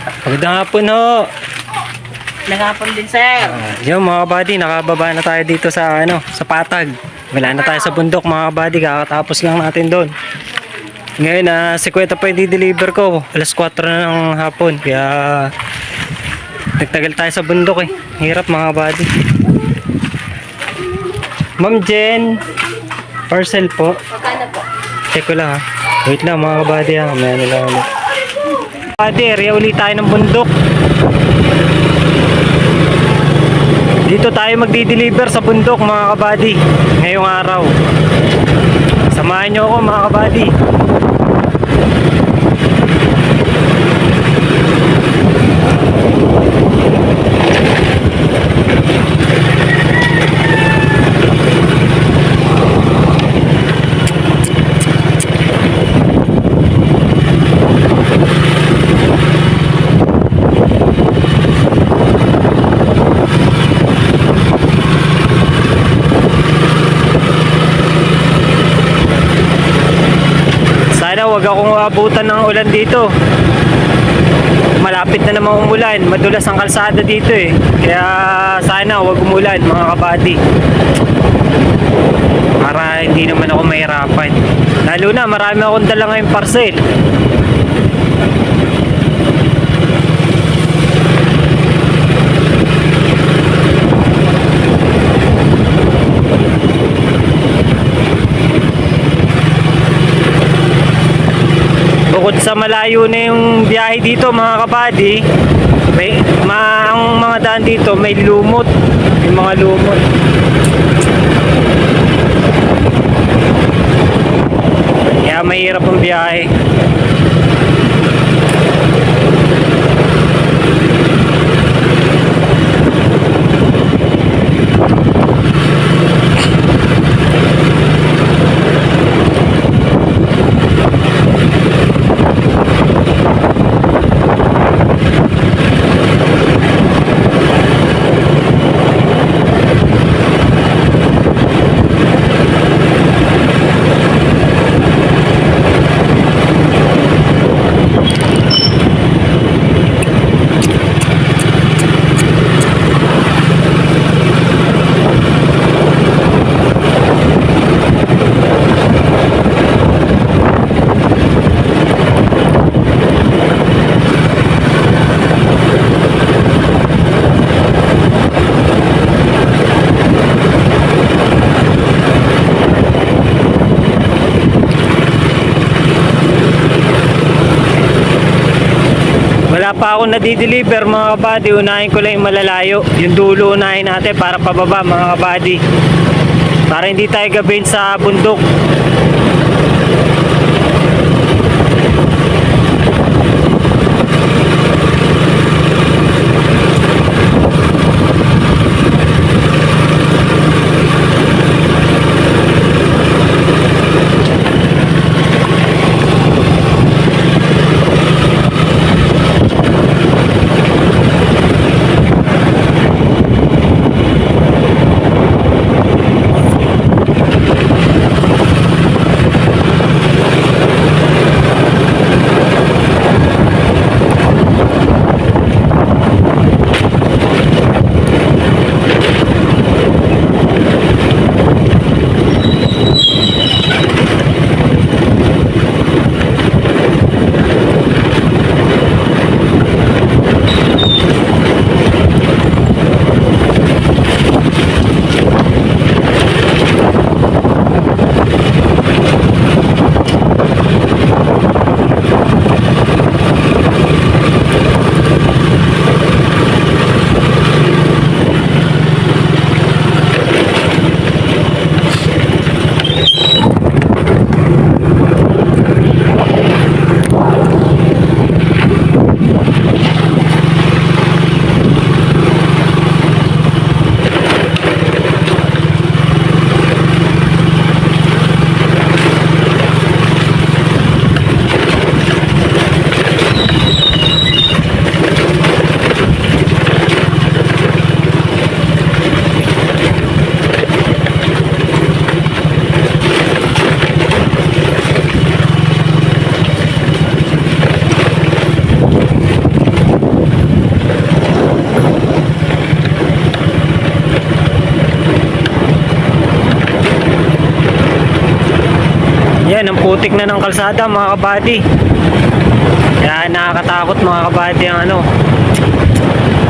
Magandang hapon ho. Nangapon din, sir. Yung mga buddy, nakababa na tayo dito sa sa Patag. Wala na tayo sa bundok mga buddy, kakatapos lang natin doon. Ngayon si Kweta pa yung deliver ko. Alas 4 na ng hapon. Kaya nagtagal tayo sa bundok eh. Hirap mga buddy. Ma'am Jen, parcel po. Magkano po? Check ko lang ha. Wait lang mga buddy ha. May ano lang ulit. Buddy, area ulit tayo ng bundok. Dito tayo magdi-deliver sa bundok mga kabady ngayong araw. Samahan nyo ako mga kabady. Sana wag akong abutan ng ulan dito. Malapit na naman umulan. Madulas ang kalsada dito eh. Kaya sana wag umulan mga kabady. Para hindi naman ako mahirapan. Lalo na marami akong dala ngayong parcel. Bukod sa malayo na yung biyahe dito mga kabady, ang mga daan dito may lumot, may mga lumot. Kaya mahirap ang biyahe. Wala pa ako nadi-deliver mga kabady. Unahin ko lang yung malalayo. Yung dulo unahin natin para pababa mga kabady. Para hindi tayo gabihin sa bundok. putik na ng kalsada mga kabady. Kaya nakakatakot mga kabady ang ano.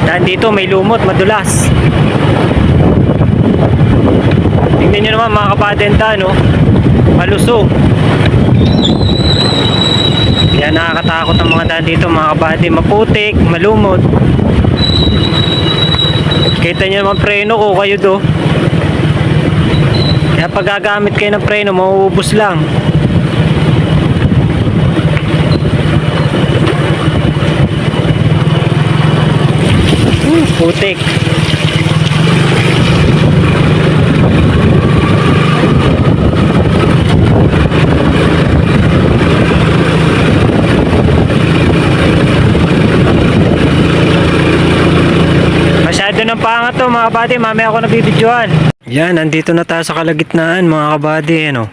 Dahil dito may lumot, madulas. Tingnan nyo naman mga kabady ang daan, no? Malusog. Kaya nakakatakot ang mga daan dito mga kabady. Maputik, malumot. Kita nyo naman preno ko kayo do. Kaya pag gagamit kayo ng preno, mauubos lang. Putik. Masyado ng pangat to mga kabady, mamaya ako nabibidyohan. Yan, nandito na tayo sa kalagitnaan mga kabady, ano.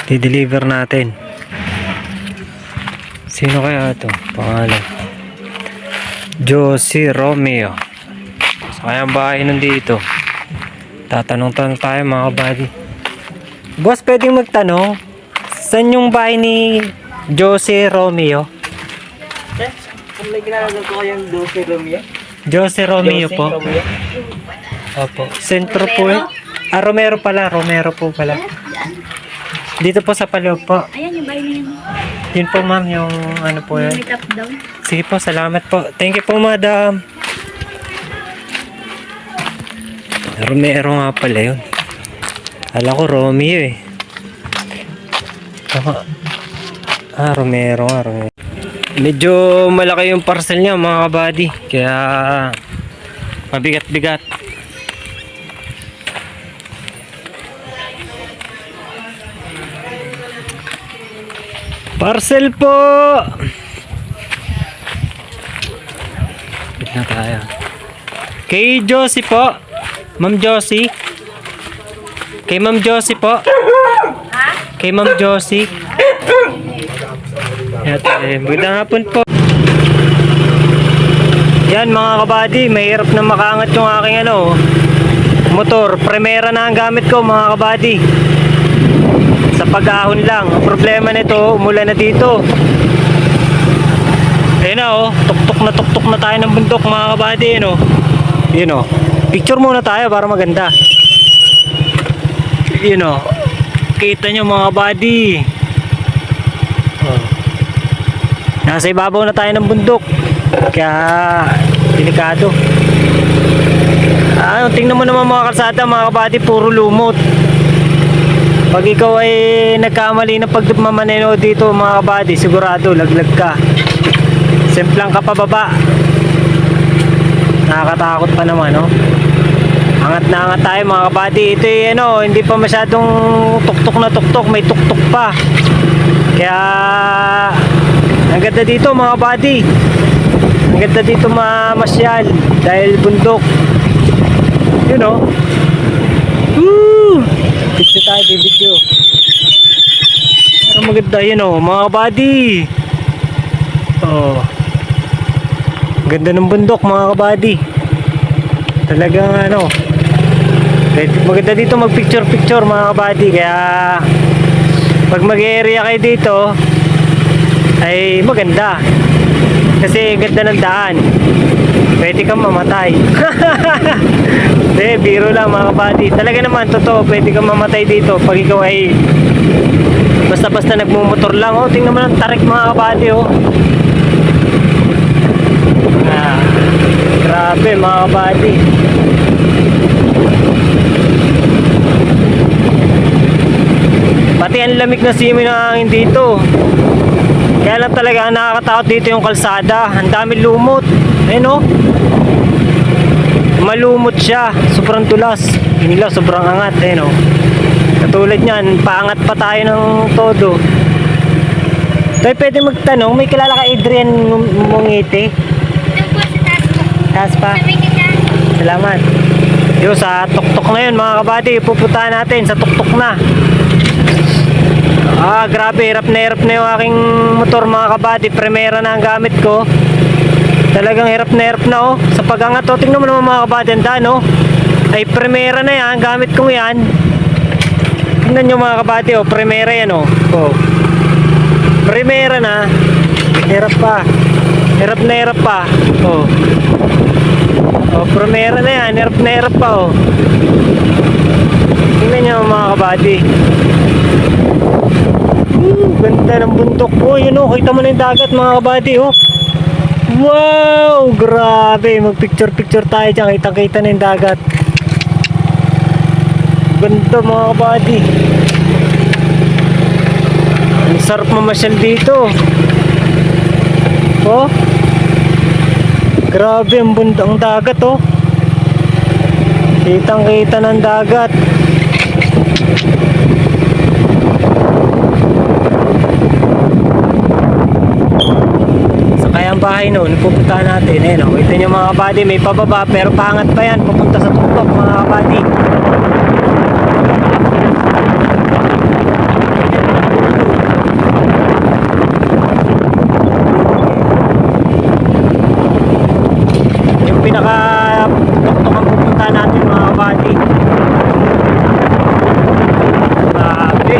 Di-deliver natin. Sino kaya ito? Pangalan. Josie Romeo. So kaya ang bahay nandito. Tatanong-tanong tayo mga kabady. Boss, pwedeng magtanong, saan yung bahay ni Josie Romeo? Kung may ginagawa ko kayong 12 Romeo. Josie Romeo po. Romeo. Opo. Sentro po eh. Ah, Romero pala. Romero po pala. Dito po sa paloob po. Ayan yung bahay niya. Yun po ma'am, yung ano po yan. May top down. Sige po, salamat po. Thank you po madam. Romero nga pala yun. Alam ko Romeo eh. Tama. Ah, Romero nga, Romero. Medyo malaki yung parcel niya mga kabady. Kaya mabigat-bigat. Parcel po! Wait na tayo. Kay Josie po. Ma'am Josie. Kay Ma'am Josie po. Kay Ma'am Josie. Magandang hapon po. Yan mga kabady, mahirap na makaangat yung aking ano, motor. Primera na ang gamit ko mga kabady. Sa pag-ahon lang. Ang problema nito, umulan na dito. Ayun na oh, tuktok na tayo ng bundok mga kabady, no. Yun oh. Picture muna tayo para maganda. Yun oh. Kita nyo mga kabady. Oh. Nasa ibabaw na tayo ng bundok. Kaya delikado. Tingnan mo naman mga kalsada mga kabady, puro lumot. Pag ikaw ay nagkamali ng pagmamaneno dito mga kabady, sigurado laglag ka. Simplang ka pababa. Nakakatakot pa naman, no? Angat na angat tayo mga kabady. Ito ay ano, hindi pa masyadong tuktok na tuktok, may tuktok pa. Kaya ang ganda dito mga kabady. Ang ganda dito mamasyal dahil bundok. You know. Woo! Picture tayo, video. Pero maganda yun oh, mga kabady. Oh. Ganda ng bundok mga kabady. Talagang ano. Maganda dito mag picture mga kabady. Kaya pag mag-area kayo dito ay maganda. Kasi ganda ng daan. Pwede kang mamatay. Biro lang mga kabady. Talaga naman, totoo, pwede kang mamatay dito pag ikaw ay basta-basta nagmumotor lang. Oh, tingnan mo ng tarik mga kabady, oh. Ah, grabe mga kabady. Pati ang lamig na simoy ng hangin dito. Kaya lang talaga ang nakakatakot dito yung kalsada. Ang dami lumot. Ayun, oh. Malumot siya, sobrang tulas. Hinila, sobrang angat, eh no. Katulad niyan, paangat pa tayo ng todo. Tayo pwede magtanong, may kilala ka Adrian Mungiti? Ito po sa taas po. Taas pa? Sabi kita. Salamat. Yo, sa tuktok na yun mga kabady, pupuntahan natin sa tuktok na. Ah, grabe, hirap na yung aking motor mga kabady. Primera na ang gamit ko. Talagang hirap na oh. Sa pag-angat oh, tingnan mo naman mga kabady, ang daan oh. Ay primera na yan, gamit kong yan. Tingnan nyo mga kabady oh, primera yan oh. Oh. Primera na. Hirap pa. Hirap na hirap pa. Oh. Oh, primera na yan. Hirap na hirap pa, oh. Tingnan nyo mga kabady. Ganda ng bundok. Oh, yun oh. Kita mo na yung dagat mga kabady, oh. Wow! Grabe. Mag-picture-picture tayo dyan. Kitang-kita na yung dagat. Ganda mga kabady. Ang sarap mamasyal dito. Oh. Grabe ang bundok, ang dagat oh. Kitang-kita ng dagat. Sa kayang bahay noon, pupuntahan natin. Ayan oh. Kita nyo mga kabady, may pababa pero paangat pa yan. Pupunta sa tuktok mga kabady. Pinaka-tuktok ang pupunta natin mga kabady. Grabe.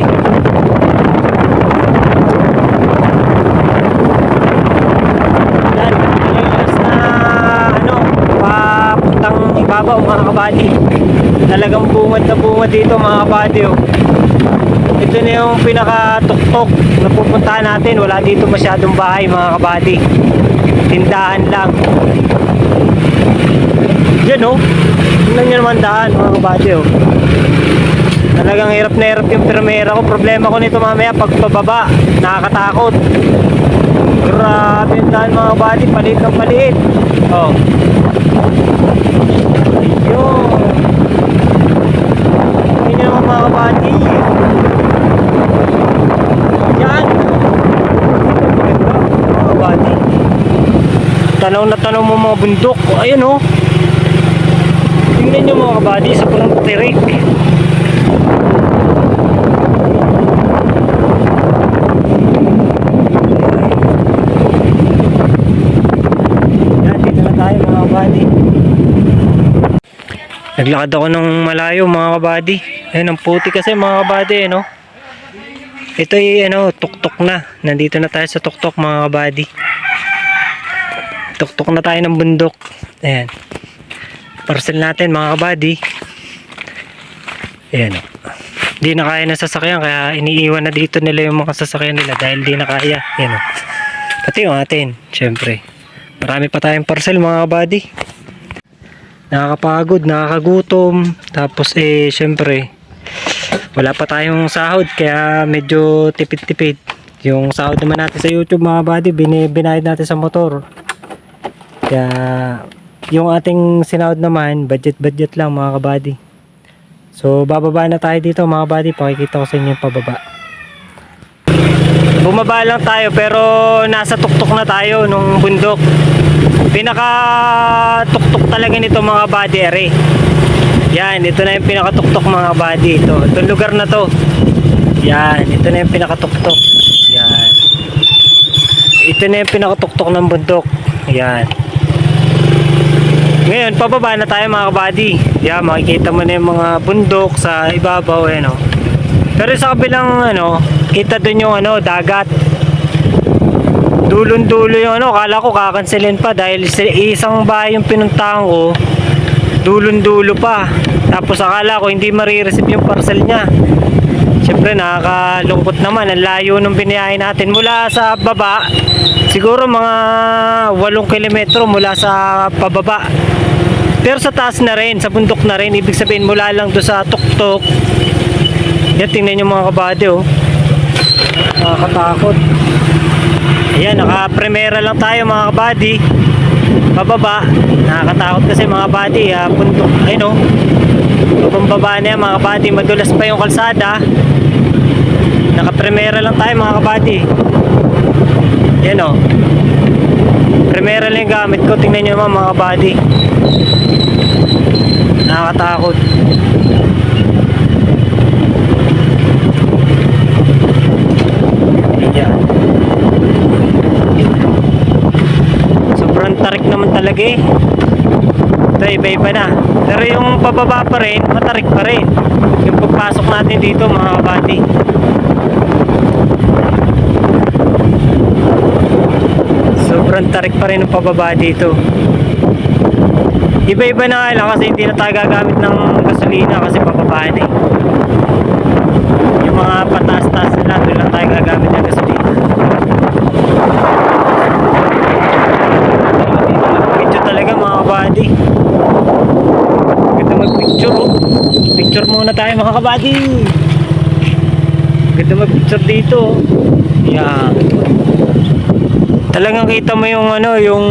Yan, pinilas na ano, papuntang ibabaw mga kabady. Talagang bungad na bungad dito mga kabady oh. Ito na yung pinaka-tuktok na pupuntahan natin. Wala dito masyadong bahay mga kabady. Tindahan lang. Yan oh. Tingnan nyo naman daan mga kabady oh. Talagang hirap na hirap yung primera ko. Problema ko nito mamaya pag pababa. Nakakatakot. Grabe yung daan mga kabady. Paliit ng paliit. Oh. Ayun. Tingnan nyo naman mga kabady. Yan. Mga kabady. Tanaw na tanaw mo mga bundok. Ayun oh. Tingnan nyo mga kabady, sa parang tirik. Yan, dito na tayo mga kabady. Naglakad ako ng malayo mga kabady. Ayun, ang puti kasi mga kabady, no? Ito ay ano, tuktok na. Nandito na tayo sa tuktok mga kabady. Tuktok na tayo ng bundok. Ayan. Parcel natin mga kabady. Ayan o. Di na kaya na sasakyan kaya iniiwan na dito nila yung mga sasakyan nila dahil di na kaya. Ayan o. Pati yung atin. Syempre. Marami pa tayong parcel mga kabady. Nakakapagod, nakakagutom. Tapos syempre wala pa tayong sahod kaya medyo tipid-tipid. Yung sahod naman natin sa YouTube mga kabady, binayad natin sa motor. Kaya yung ating sinahod naman, budget lang mga kabady. So bababa na tayo dito mga kabady. Pakikita ko sa inyo yung pababa. Bumaba lang tayo pero nasa tuktok na tayo nung bundok. Pinaka tuktok talaga nito mga kabady are. Yan, ito na yung pinaka tuktok mga kabady. Itong lugar na to. Yan, ito na yung pinaka tuktok. Yan. Ito na yung pinaka tuktok ng bundok. Yan. Ngayon, pababa na tayo mga kabady. Yeah, makikita mo na yung mga bundok sa ibabaw. No? Pero sa kabilang, kita dun yung dagat. Dulon-dulo yung kala ko kakanselin pa dahil isang bahay yung pinuntahan ko. Dulon-dulo pa. Tapos akala ko hindi marireceive yung parcel niya. Siyempre nakakalungkot naman. Ang layo nung biniyahin natin mula sa baba. Siguro mga 8 kilometro mula sa pababa. Pero sa taas na rin, sa bundok na rin. Ibig sabihin mula lang doon sa tuktok. Yan, tingnan nyo mga kabady oh. Nakakatakot. Ayan, naka-primera lang tayo mga kabady. Pababa. Nakakatakot kasi mga kabady. Bundok, ayun oh. Pababa na yan mga kabady. Madulas pa yung kalsada. Naka-primera lang tayo mga kabady. Yan oh. Primera lang yung gamit ko. Tingnan nyo naman mga kabady. Nakakatakot. Ayan. Sobrang tarik naman talaga eh. Ito iba-iba na. Pero yung pababa pa rin, matarik pa rin. Yung pagpasok natin dito mga kabady. sobrang tarik pa rin ang pababa dito. Iba-iba na nga lang kasi hindi na tayo gagamit ng gasolina kasi pababa na eh. Yung mga pataas-taas nila, doon lang tayo gagamit ng gasolina. Video talaga mga kabady. Ganda mag-picture oh. Picture muna tayo mga kabady. Ganda mag-picture dito oh. Yan. Talagang kita mo yung ano, yung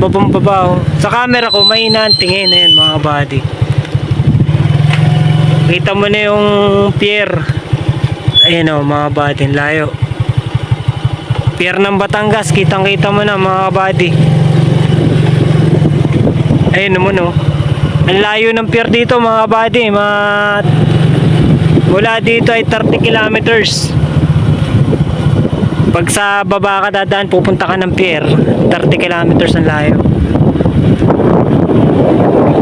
babang baba oh. Sa camera ko may tingin na yan mga kabady. Kita mo na yung pier. Ayan o mga kabady, layo. Pier ng Batangas, kitang kita mo na mga kabady. Ayun naman o. Ang layo ng pier dito mga kabady. Mula dito ay 30 kilometers. Pag sa baba ka dadaan, pupunta ka ng pier, 30 kilometers ang layo.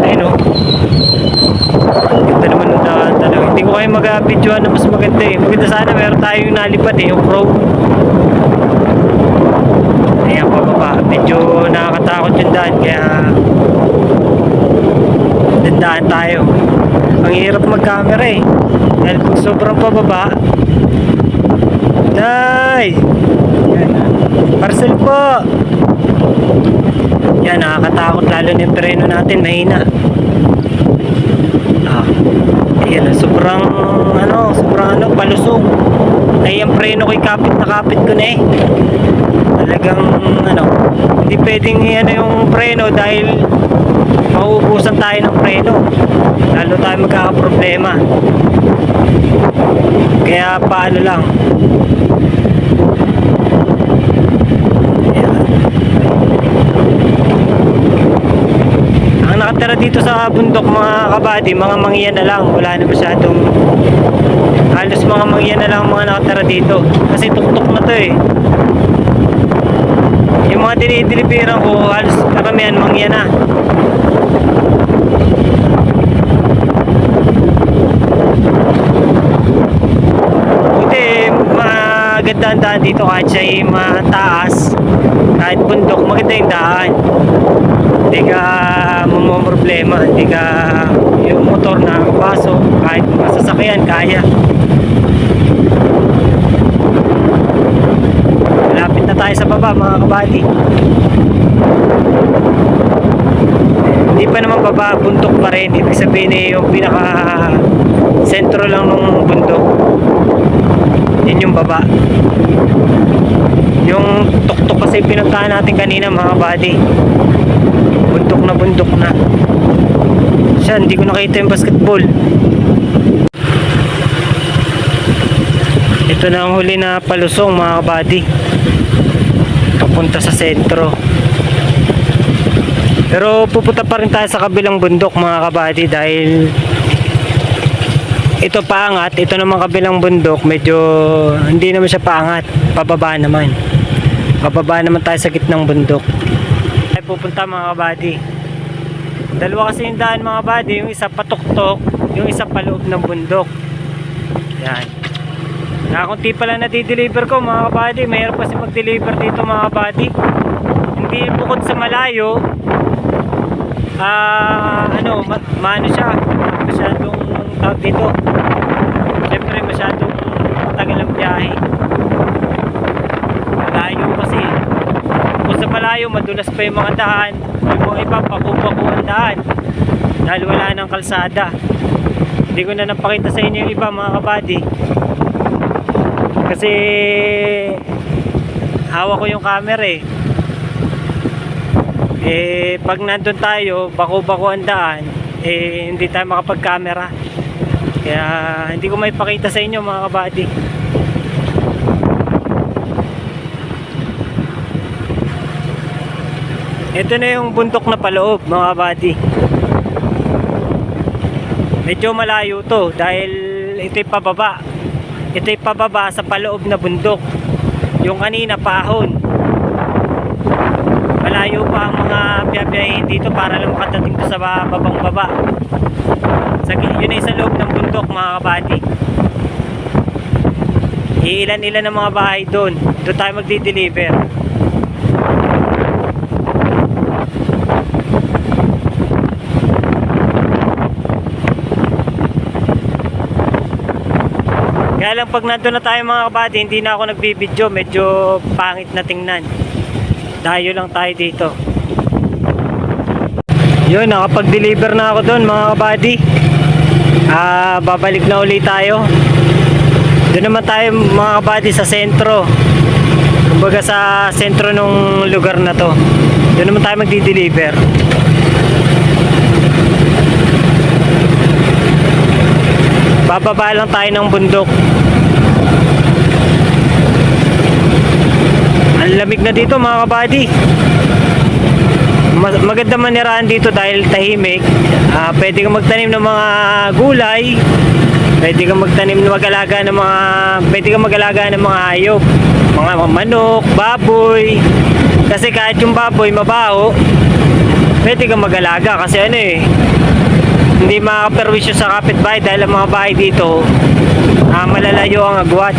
Ayun o. Ganda naman ng daan talaga. Hindi ko kayo mag-videoan na mas maganda eh. Maganda sana meron tayong nalipad eh, yung pro. Ayan pababa. Medyo nakakatakot yung daan kaya dandaan tayo. Ang hirap mag-camera eh. Dahil pag sobrang pababa, Day! Parcel po! Yan, nakakatakot lalo na yung preno natin, mahina. Ayan, sobrang palusong. Ay, yung preno ko'y kapit na kapit ko na eh. Talagang, hindi pwedeng yung preno dahil mauubusan tayo ng preno. Lalo tayo magkakaproblema. Kaya paano lang. Ang nakatira dito sa bundok mga kabady, mga mangyan na lang. Wala na masyadong, halos mga mangyan na lang mga nakatira dito. Kasi tuktok na to eh. Yung mga dinidilipiran ko, halos karamihan mangyan na. Maganda ang daan dito kahit siya'y mataas, kahit bundok, maganda yung daan. Hindi ka problema, hindi ka yung motor na paso, kahit masasakyan kaya. Malapit na tayo sa baba mga kabady. Hindi pa naman baba, bundok pa rin. Ibig sabihin eh, yung pinaka sentro lang ng bundok, yun yung baba. Yung tuktok kasi pinuntahan natin kanina mga buddy, bundok na siya. Hindi ko nakita yung basketball. Ito na ang huli na palusong mga buddy, papunta sa sentro. Pero pupunta pa rin tayo sa kabilang bundok mga kabady dahil ito paangat, ito naman kabilang bundok medyo hindi naman siya paangat, pababa naman. Pababa naman tayo sa gitnang bundok. Ay pupunta mga kabady. Dalawa kasi yung daan mga kabady, yung isa patuktok, yung isa paloob ng bundok. Yan. Nakakunti pala na di-deliver ko mga kabady, mayroon kasi mag-deliver dito mga kabady. Hindi bukod sa malayo, maano siya, masyadong tawag dito, siyempre masyadong matagal ang biyahe. Malayo kasi, kung sa malayo madulas pa yung mga daan, yung mga iba paku-paku ang daan dahil wala nang kalsada. Hindi ko na napakita sa inyo yung iba mga kabady kasi hawak ko yung camera pag nandun tayo, bako-bako ang daan, hindi tayo makapag-camera. Kaya hindi ko maipakita sa inyo mga kabady. Ito na yung bundok na paloob mga kabady. Medyo malayo to dahil ito'y pababa. Ito'y pababa sa paloob na bundok. Yung kanina paahon. Malayo pa ang mga biyabiyahin dito para lang makadating ko sa babang baba. Yun ay sa loob ng bundok mga kabady. Iilan-ilan ang mga bahay doon. Doon tayo magdi-deliver. lang pag nandun na tayo mga kabady, hindi na ako nagbibideo. Medyo pangit na tingnan. Dayo lang tayo dito. Yun, nakapag-deliver na ako doon mga kabady. Babalik na ulit tayo. Doon naman tayo mga kabady sa sentro. Kumbaga sa sentro ng lugar na to. Doon naman tayo magdi-deliver. Bababa lang tayo ng bundok. Ang lamig na dito mga kabady. Maganda manirahan dito dahil tahimik. Pwede kang magtanim ng mga gulay. Pwede kang magtanim mag-alaga ng mga hayop. Mga manok, baboy. Kasi kahit yung baboy mabaho, pwede kang mag-alaga kasi hindi makakaperwisyo sa kapitbahay dahil ang mga bahay dito malalayo ang agwat.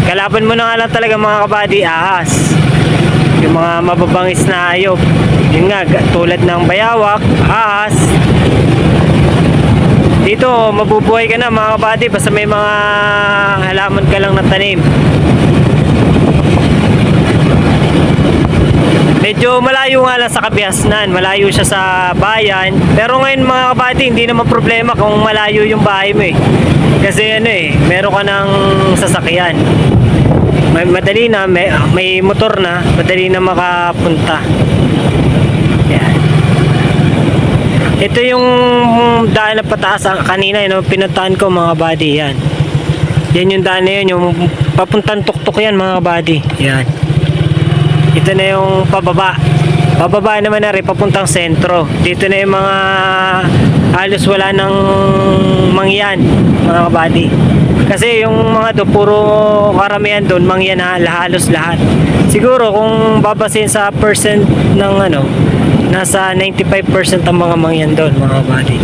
Kalaban mo na nga lang talaga mga kabady, ahas. Yung mga mababangis na hayop. Yun nga, tulad ng bayawak, ahas. Dito, mabubuhay ka na mga kabady basta may mga halaman ka lang na tanim. Medyo malayo nga lang sa Kabiasnan, malayo siya sa bayan. Pero ngayon mga kabady, hindi naman problema kung malayo yung bahay mo Kasi meron ka ng sasakyan. Madali na, may motor na, madali na makapunta. Yan. Ito yung daan na pataas kanina, pinuntahan ko mga kabady, yan. Yan yung daan na yun, yung papuntang tuktok yan mga kabady. Yan. Ito na yung pababa. Pababa naman na rin, papuntang sentro. Dito na yung mga halos wala ng mangyan, mga kabady. Kasi yung mga do, puro karamihan doon, mangyan na halos lahat. Siguro kung babasin sa percent ng nasa 95% ang mga mangyan doon, mga kabady.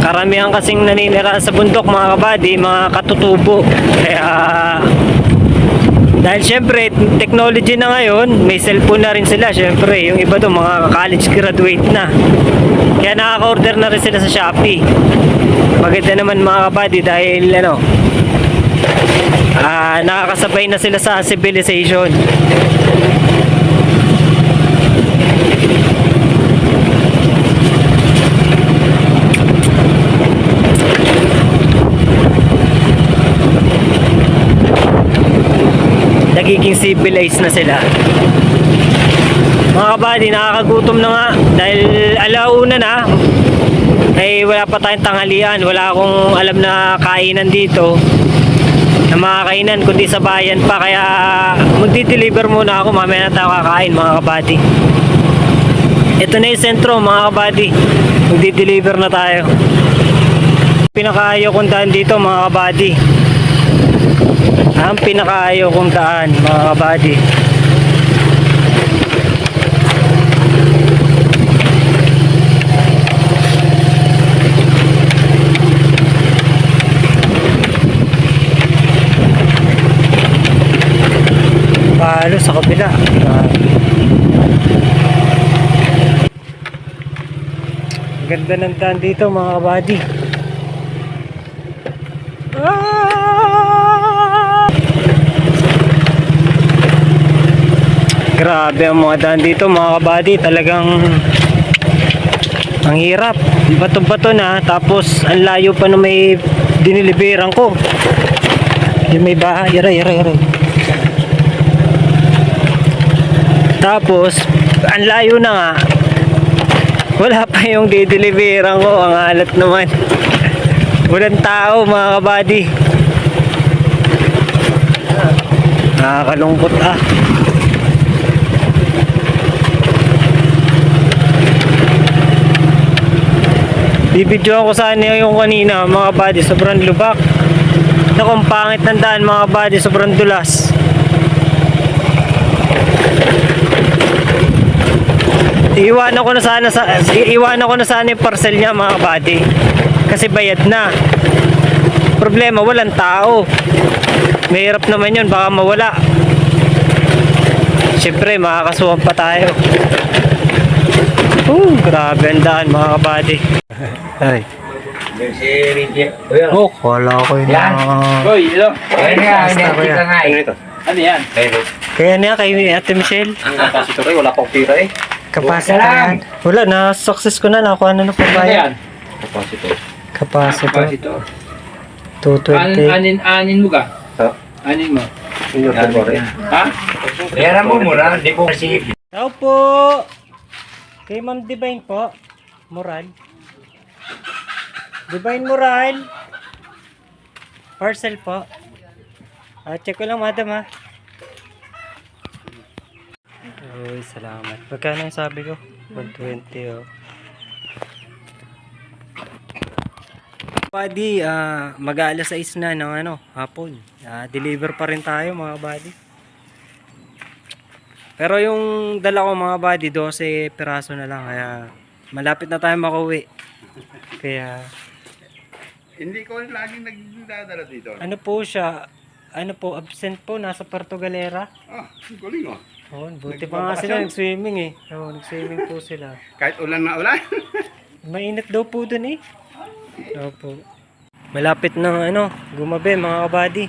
Karamihan kasing naninira sa bundok mga kabady, mga katutubo. Kaya dahil syempre technology na ngayon, may cellphone na rin sila. Syempre yung iba doon mga college graduate na. Kaya nakaka-order na rin sila sa Shopee. Maganda naman mga kabady dahil nakakasabay na sila sa civilization. Nagiging civilized na sila. Mga kabady, nakakagutom na nga dahil alauna na. Wala pa tayong tanghalian. Wala akong alam na kainan dito na mga kainan kundi sa bayan pa. Kaya magdi-deliver muna ako. Mamaya na tayo kakain mga kabady. Ito na yung sentro mga kabady. Magdi-deliver na tayo. Pinakaayaw kong daan dito mga kabady. Ang pinakaayaw kong daan mga kabady. Palo sa kabila. Ganda ng daan dito mga kabady. Grabe ang mga daan dito mga kabady, talagang ang hirap. Bato-bato na, tapos ang layo pa na may diniliberan ko. Yung may bahay, aray. Tapos, ang layo na nga, wala pa yung dideliveran ko. Ang alat naman. Walang tao mga kabady. Nakakalungkot Bibidyoan ko sana yung kanina mga kabady, sobrang lubak. Nakong pangit ng daan mga kabady, sobrang dulas. iiwanan ko na sana yung parcel niya mga buddy. Kasi bayad na. Problema, walang tao. Mahirap naman yun, baka mawala. Siyempre, makakasuhan pa tayo. Grabe ang daan mga kabady. Ay. Si Ricky. Oh, kala ko yun Yan. na. Hoy, ilo. Ayun nga, Basta ko yan. nga eh. Ano yan? Kaya niya, kay Ate Michelle. Ang kapasitor eh, wala pang tira eh. Kapasitor yan. Wala, na-success ko na. Nakuha na ng Ano yan? pambayad. Kapasitor. Kapasitor. Kapasitor. 220. Anin mo ka? Ha? Anin mo? Ha? Pera mo mura, di ko kasi. Tao po. Kay Ma'am Divine po. Moral. Divine Moral. Parcel po. Check ko lang madam ha. Uy, salamat. Magkano yung sabi ko? 120 oh. Buddy, mag-aalas 6 na ng hapon. Deliver pa rin tayo mga buddy. Pero yung dala ko mga buddy, 12 piraso na lang. Kaya malapit na tayo makauwi. Kaya Hindi ko laging nagdadala dito. ano po siya, absent po, nasa Puerto Galera. Ah, galing oh. Oh, buti pa nga sila nag-swimming eh. Oh, nag-swimming po sila. Kahit ulan na ulan. Mainit daw po dun eh. Opo. Malapit ng gumabi mga kabady.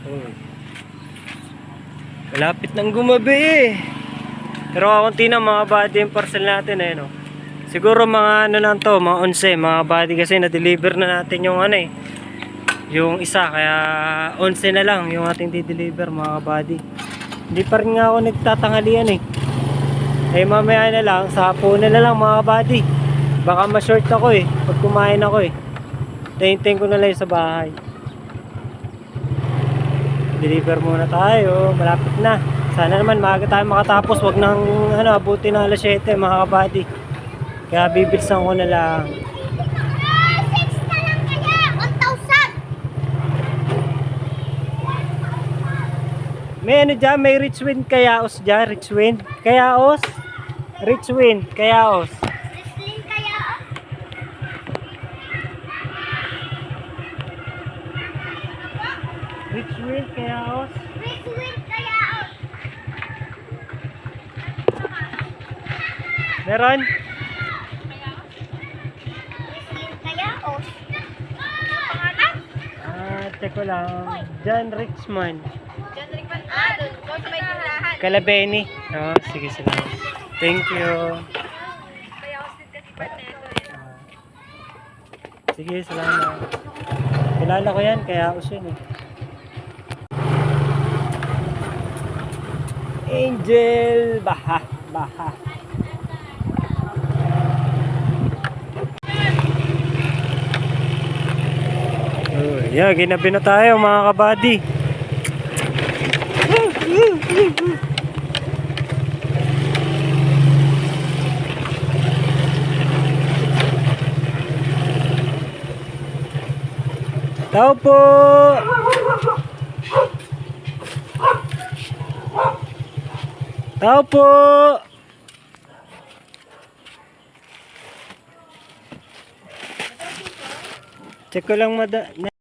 Oh. Malapit ng gumabi eh. Pero kakunti na mga kabady yung parcel natin eh no. Siguro mga lang to, mga 11 mga kabady kasi na-deliver na natin yung yung isa kaya 11 na lang yung ating di-deliver mga kabady. Hindi pa rin nga ako nagtatanghalian eh. Eh mamaya na lang, sa hapunan na lang mga kabady. Baka ma-short ako eh, pag kumain ako eh. Tayin-tayin ko na lang sa bahay. Deliver muna tayo, malapit na. Sana naman maaga tayo makatapos, wag nang abutin ng alas 7 mga kabady. Kaya bibilisan ko na lang. 6 na lang kaya! 1,000! May dyan, may rich wind kayaos dyan, rich wind. Kayaos? Rich wind, kayaos. Wrestling kaya? Rich wind, kayaos. Wrestling kaya? Meron? Wrestling kaya? Pangalan? Check ko lang. John Richmond. Doon sa may tulahan. Kalabeni. Sige, salamat. Thank you. Kaya ako din kasi partner. Sige, salamat. Kilala ko yan, kaya ako siya eh. Angel! Baha! Baha! Yeah, ginabi na tayo mga kabady. Tao po! Tao po! Check ko lang